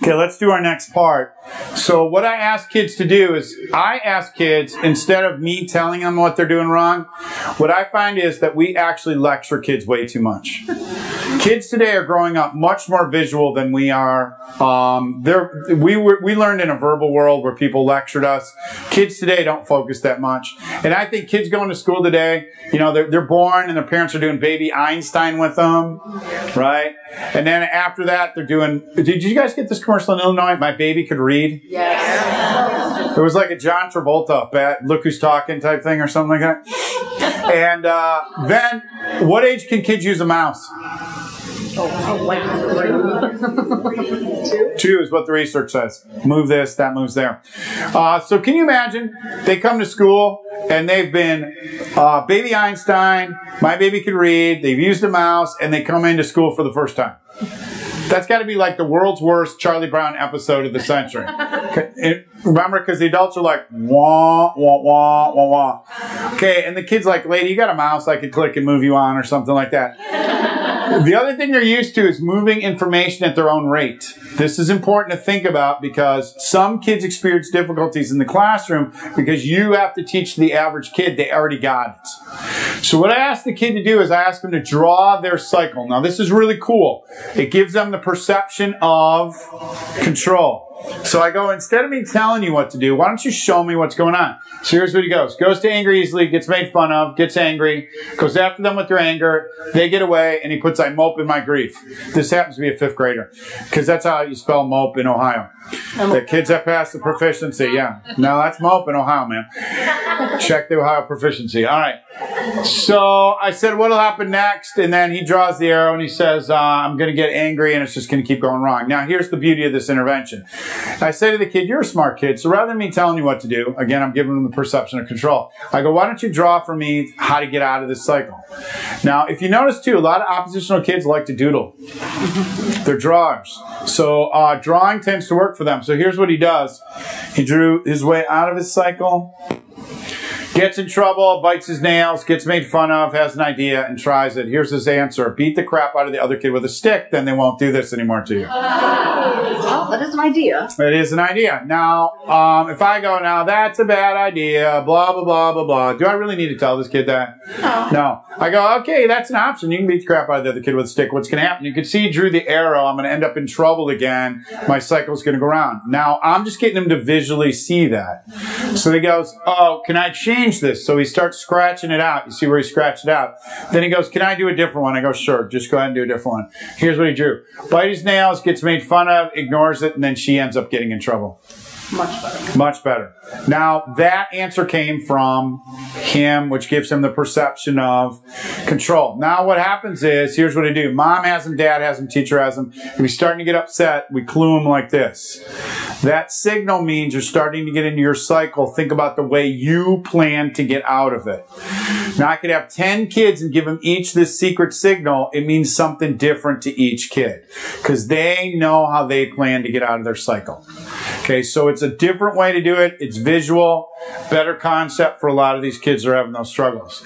Okay, let's do our next part. So what I ask kids to do is, I ask kids, instead of me telling them what they're doing wrong, what I find is that we actually lecture kids way too much. Kids today are growing up much more visual than we are. We learned in a verbal world where people lectured us. Kids today don't focus that much. And I think kids going to school today, you know, they're born and their parents are doing baby Einstein with them, right? And then after that, they're doing, did you guys get this commercial in Illinois? My Baby Could Read? Yes. There was like a John Travolta, Look Who's Talking type thing or something like that. And then, what age can kids use a mouse? Two is what the research says. Move this, that moves there. So can you imagine, they come to school and they've been Baby Einstein, My Baby Could Read, they've used a mouse, and they come into school for the first time. That's got to be like the world's worst Charlie Brown episode of the century. Remember, because the adults are like, wah, wah, wah, wah, wah. Okay, and the kid's like, lady, you got a mouse I could click and move you on or something like that. The other thing they're used to is moving information at their own rate. This is important to think about because some kids experience difficulties in the classroom because you have to teach the average kid they already got it. So what I ask the kid to do is I ask them to draw their cycle. Now this is really cool. It gives them the perception of control. So I go, instead of me telling you what to do, why don't you show me what's going on? So here's what he goes. Goes to anger easily, gets made fun of, gets angry, goes after them with their anger, they get away, and he puts, I mope in my grief. This happens to be a 5th grader, because that's how you spell mope in Ohio. The kids that pass the proficiency, yeah. No, that's mope in Ohio, man. Check the Ohio proficiency. All right. So I said, what'll happen next? And then he draws the arrow and he says, I'm going to get angry and it's just going to keep going wrong. Now, here's the beauty of this intervention. I say to the kid, you're a smart kid, so rather than me telling you what to do, again, I'm giving them the perception of control. I go, why don't you draw for me how to get out of this cycle? Now, if you notice too, a lot of oppositional kids like to doodle. They're drawers. So drawing tends to work for them. So here's what he does. He drew his way out of his cycle, gets in trouble, bites his nails, gets made fun of, has an idea, and tries it. Here's his answer. Beat the crap out of the other kid with a stick, then they won't do this anymore to you. Well, that is an idea. It is an idea. Now, if I go, now that's a bad idea, blah, blah, blah, blah, blah. Do I really need to tell this kid that? No. No. I go, okay, that's an option. You can beat the crap out of the other kid with a stick. What's going to happen? You can see he drew the arrow. I'm going to end up in trouble again. My cycle's going to go around. Now, I'm just getting him to visually see that. So he goes, oh, can I change this? So he starts scratching it out. You see where he scratched it out. Then he goes, can I do a different one? I go, sure, just go ahead and do a different one. Here's what he drew. Bite his nails, gets made fun of, ignores it, and then she ends up getting in trouble. Much better. Much better. Now, that answer came from him, which gives him the perception of control. Now, what happens is, here's what I do. Mom has him, dad has him, teacher has him. If he's starting to get upset, we clue him like this. That signal means you're starting to get into your cycle. Think about the way you plan to get out of it. Now, I could have 10 kids and give them each this secret signal. It means something different to each kid because they know how they plan to get out of their cycle. Okay, so it's a different way to do it. It's visual, better concept for a lot of these kids that are having those struggles.